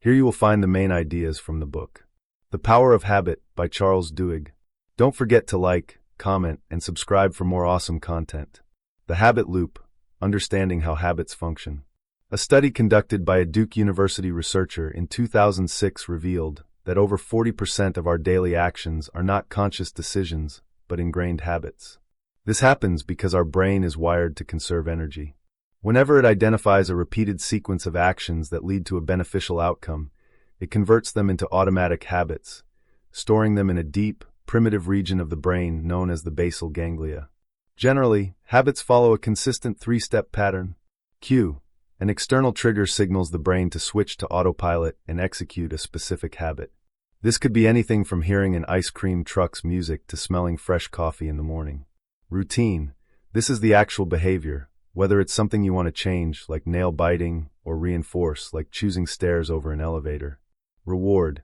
Here you will find the main ideas from the book. The Power of Habit by Charles Duhigg. Don't forget to like, comment, and subscribe for more awesome content. The Habit Loop, Understanding How Habits Function. A study conducted by a Duke University researcher in 2006 revealed that over 40% of our daily actions are not conscious decisions, but ingrained habits. This happens because our brain is wired to conserve energy. Whenever it identifies a repeated sequence of actions that lead to a beneficial outcome, it converts them into automatic habits, storing them in a deep, primitive region of the brain known as the basal ganglia. Generally, habits follow a consistent three-step pattern. Cue. An external trigger signals the brain to switch to autopilot and execute a specific habit. This could be anything from hearing an ice cream truck's music to smelling fresh coffee in the morning. Routine. This is the actual behavior, whether it's something you want to change, like nail biting, or reinforce, like choosing stairs over an elevator. Reward.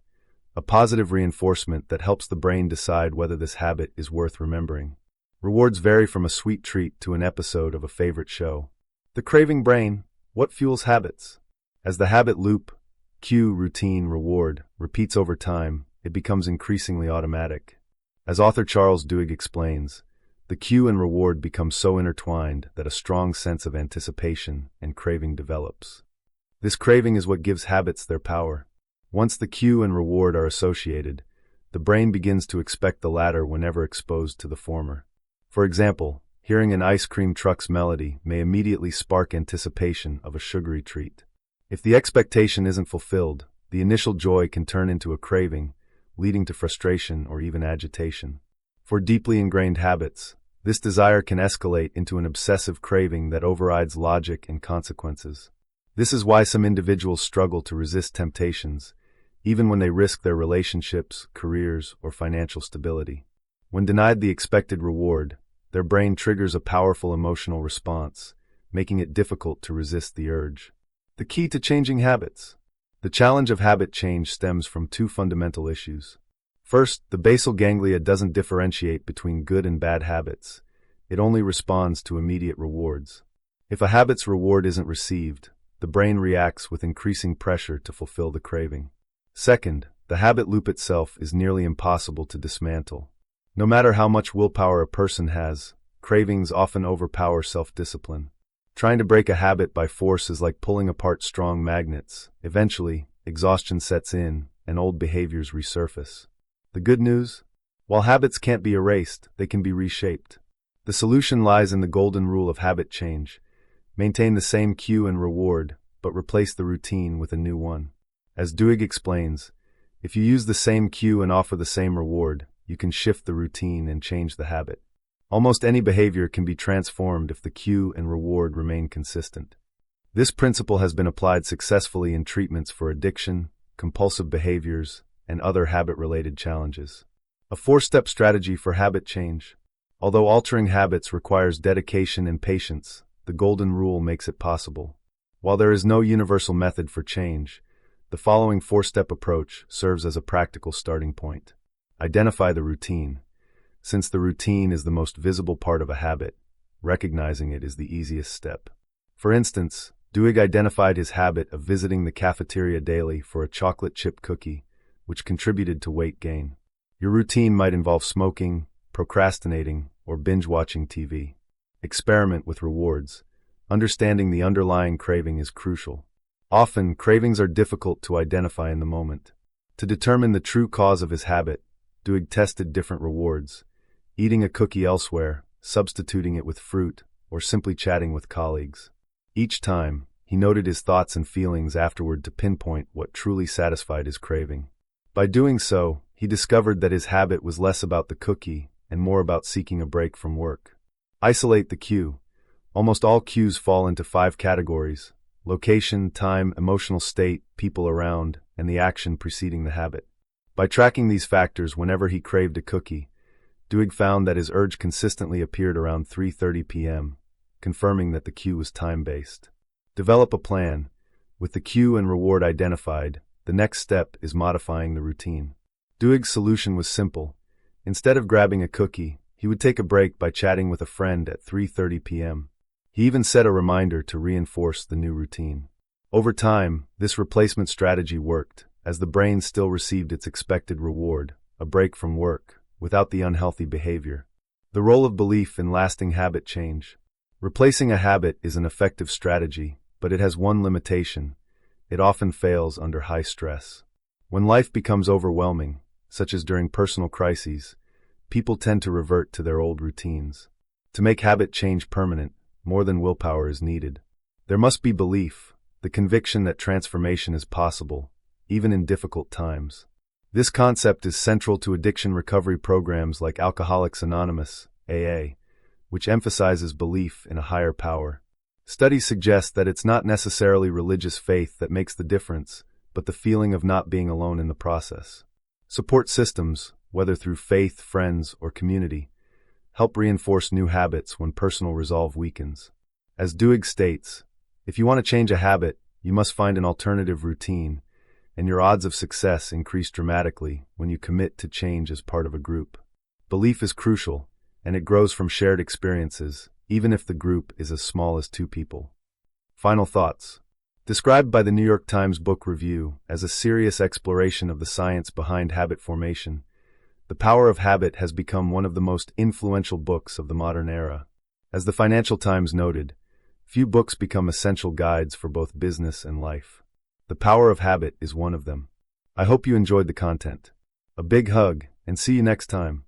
A positive reinforcement that helps the brain decide whether this habit is worth remembering. Rewards vary from a sweet treat to an episode of a favorite show. The craving brain. What fuels habits? As the habit loop, cue, routine, reward, repeats over time, it becomes increasingly automatic. As author Charles Duhigg explains, the cue and reward become so intertwined that a strong sense of anticipation and craving develops. This craving is what gives habits their power. Once the cue and reward are associated, the brain begins to expect the latter whenever exposed to the former. For example, hearing an ice cream truck's melody may immediately spark anticipation of a sugary treat. If the expectation isn't fulfilled, the initial joy can turn into a craving, leading to frustration or even agitation. For deeply ingrained habits, this desire can escalate into an obsessive craving that overrides logic and consequences. This is why some individuals struggle to resist temptations, even when they risk their relationships, careers, or financial stability. When denied the expected reward, their brain triggers a powerful emotional response, making it difficult to resist the urge. The key to changing habits. The challenge of habit change stems from two fundamental issues. First, the basal ganglia doesn't differentiate between good and bad habits. It only responds to immediate rewards. If a habit's reward isn't received, the brain reacts with increasing pressure to fulfill the craving. Second, the habit loop itself is nearly impossible to dismantle. No matter how much willpower a person has, cravings often overpower self-discipline. Trying to break a habit by force is like pulling apart strong magnets. Eventually, exhaustion sets in, and old behaviors resurface. The good news? While habits can't be erased, they can be reshaped. The solution lies in the golden rule of habit change. Maintain the same cue and reward, but replace the routine with a new one. As Duhigg explains, if you use the same cue and offer the same reward, you can shift the routine and change the habit. Almost any behavior can be transformed if the cue and reward remain consistent. This principle has been applied successfully in treatments for addiction, compulsive behaviors, and other habit-related challenges. A four-step strategy for habit change. Although altering habits requires dedication and patience, the golden rule makes it possible. While there is no universal method for change, the following four-step approach serves as a practical starting point. Identify the routine. Since the routine is the most visible part of a habit, recognizing it is the easiest step. For instance, Duhigg identified his habit of visiting the cafeteria daily for a chocolate chip cookie, which contributed to weight gain. Your routine might involve smoking, procrastinating, or binge-watching TV. Experiment with rewards. Understanding the underlying craving is crucial. Often, cravings are difficult to identify in the moment. To determine the true cause of his habit, Duhigg tested different rewards: eating a cookie elsewhere, substituting it with fruit, or simply chatting with colleagues. Each time, he noted his thoughts and feelings afterward to pinpoint what truly satisfied his craving. By doing so, he discovered that his habit was less about the cookie and more about seeking a break from work. Isolate the cue. Almost all cues fall into 5 categories: location, time, emotional state, people around, and the action preceding the habit. By tracking these factors whenever he craved a cookie, Duhigg found that his urge consistently appeared around 3:30 p.m., confirming that the cue was time-based. Develop a plan. With the cue and reward identified, the next step is modifying the routine. Duhigg's solution was simple. Instead of grabbing a cookie, he would take a break by chatting with a friend at 3:30 p.m. He even set a reminder to reinforce the new routine. Over time, this replacement strategy worked, as the brain still received its expected reward, a break from work, without the unhealthy behavior. The role of belief in lasting habit change. Replacing a habit is an effective strategy, but it has one limitation: it often fails under high stress. When life becomes overwhelming, such as during personal crises, people tend to revert to their old routines. To make habit change permanent, more than willpower is needed. There must be belief, the conviction that transformation is possible, even in difficult times. This concept is central to addiction recovery programs like Alcoholics Anonymous, AA, which emphasizes belief in a higher power. Studies suggest that it's not necessarily religious faith that makes the difference, but the feeling of not being alone in the process. Support systems, whether through faith, friends, or community, help reinforce new habits when personal resolve weakens. As Duhigg states, if you want to change a habit, you must find an alternative routine, and your odds of success increase dramatically when you commit to change as part of a group. Belief is crucial, and it grows from shared experiences, even if the group is as small as 2 people. Final thoughts. Described by the New York Times Book Review as a serious exploration of the science behind habit formation, The Power of Habit has become one of the most influential books of the modern era. As the Financial Times noted, few books become essential guides for both business and life. The Power of Habit is one of them. I hope you enjoyed the content. A big hug, and see you next time.